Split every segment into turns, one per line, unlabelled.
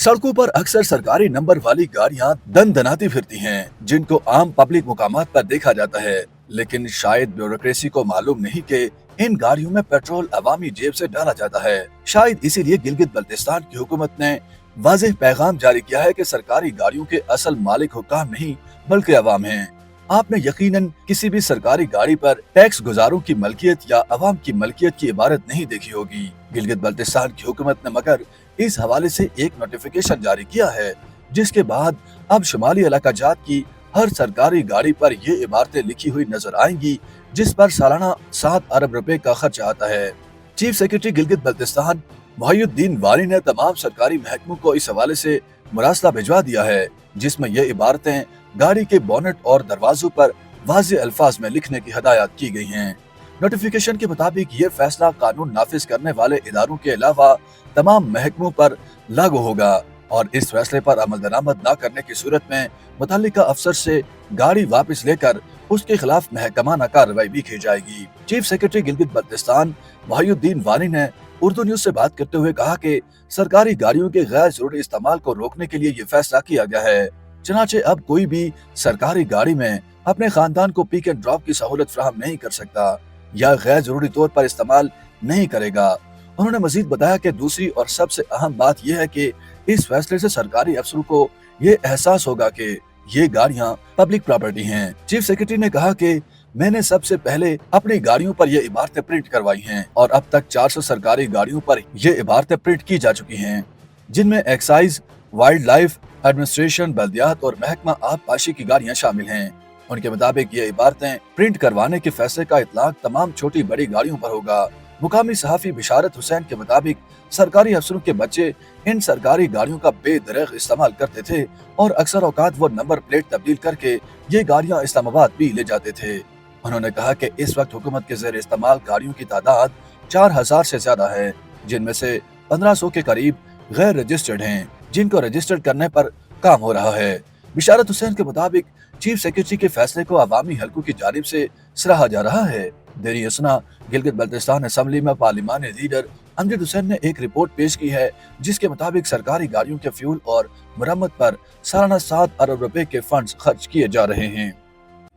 सड़कों पर अक्सर सरकारी नंबर वाली गाड़ियां दन दनाती फिरती हैं, जिनको आम पब्लिक मुकामात पर देखा जाता है। लेकिन शायद ब्यूरोक्रेसी को मालूम नहीं कि इन गाड़ियों में पेट्रोल अवामी जेब से डाला जाता है। शायद इसीलिए गिलगित बल्तिस्तान की हुकूमत ने वाज़ेह पैगाम जारी किया है कि सरकारी गाड़ियों के असल मालिक हुक्काम नहीं बल्कि अवाम हैं। आपने यकीनन किसी भी सरकारी गाड़ी पर टैक्स गुजारों की मलकियत या अवाम की मलकियत की इबारत नहीं देखी होगी। गिलगित बल्तिस्तान की हुकूमत ने मगर इस हवाले से एक नोटिफिकेशन जारी किया है, जिसके बाद अब शुमाली इलाका जात की हर सरकारी गाड़ी पर ये इबारतें लिखी हुई नजर आएंगी, जिस पर सालाना 7 अरब रुपए का खर्च आता है। चीफ सेक्रेटरी गिलगित बल्तिस्तान मोहिउद्दीन वानी ने तमाम सरकारी महकमों को इस हवाले से मुरासला भिजवा दिया है, जिसमें ये इबारतें गाड़ी के बोनेट और दरवाजों पर वाज़ेह अल्फाज में लिखने की हदायत की गई हैं। नोटिफिकेशन के मुताबिक ये फैसला कानून नाफिज करने वाले इदारों के अलावा तमाम महकमों पर लागू होगा और इस फैसले पर अमल दरामद न करने की सूरत में मुतल्लिका अफसर से गाड़ी वापस लेकर उसके खिलाफ महकमाना कार्रवाई भी की जाएगी। चीफ सेक्रेटरी गिलगित बल्तिस्तान मोहिउद्दीन वानी ने उर्दू न्यूज से बात करते हुए कहा कि सरकारी गाड़ियों के गैर जरूरी इस्तेमाल को रोकने के लिए ये फैसला किया गया है। चनाचे अब कोई भी सरकारी गाड़ी में अपने खानदान को पिक एंड ड्रॉप की सहूलत फराहम नहीं कर सकता या गैर जरूरी तौर पर इस्तेमाल नहीं करेगा। उन्होंने मजीद बताया कि दूसरी और सबसे अहम बात यह है कि इस फैसले से सरकारी अफसरों को ये एहसास होगा कि ये गाड़ियां पब्लिक प्रॉपर्टी हैं। चीफ सेक्रेटरी ने कहा कि मैंने सबसे पहले अपनी गाड़ियों पर ये इबारतें प्रिंट करवाई हैं और अब तक 400 सरकारी गाड़ियों पर ये इबारतें प्रिंट की जा चुकी हैं, जिनमें एक्साइज, वाइल्ड लाइफ एडमिनिस्ट्रेशन, बल्दियात और महकमा आबपाशी की गाड़ियां शामिल हैं। उनके मुताबिक ये इबारतें प्रिंट करवाने के फैसले का इतलाक तमाम छोटी बड़ी गाड़ियों पर होगा। मुकामी सहाफी बिशारत हुसैन के मुताबिक सरकारी अफसरों के बच्चे इन सरकारी गाड़ियों का बेदरग इस्तेमाल करते थे और अक्सर औकात वो नंबर प्लेट तब्दील करके ये गाड़ियां इस्लामाबाद भी ले जाते थे। उन्होंने कहा कि इस वक्त हुकूमत के ज़ेर इस्तेमाल गाड़ियों की तादाद 4000 से ज्यादा है, जिनमें से 1500 के करीब गैर रजिस्टर्ड हैं, जिनको रजिस्टर्ड करने पर काम हो रहा है। बिशारत हुसैन के मुताबिक चीफ सेक्रेटरी के फैसले को अवामी हलकों की जानिब से सराहा जा रहा है। देरी असना गिलगित बल्तिस्तान असम्बली में पार्लिमानी लीडर अमजद हुसैन ने एक रिपोर्ट पेश की है, जिसके मुताबिक सरकारी गाड़ियों के फ्यूल और मरम्मत पर सालाना 7 अरब रुपए के फंड्स खर्च किए जा रहे हैं।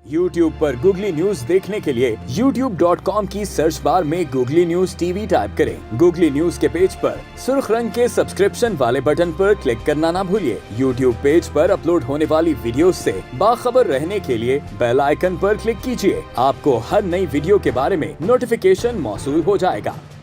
YouTube पर गूगली न्यूज देखने के लिए youtube.com की सर्च बार में गूगली न्यूज टीवी टाइप करें। गूगली न्यूज के पेज पर सुर्ख रंग के सब्सक्रिप्शन वाले बटन पर क्लिक करना ना भूलिए। YouTube पेज पर अपलोड होने वाली वीडियोस से बाखबर रहने के लिए बेल आइकन पर क्लिक कीजिए। आपको हर नई वीडियो के बारे में नोटिफिकेशन मौसूल हो जाएगा।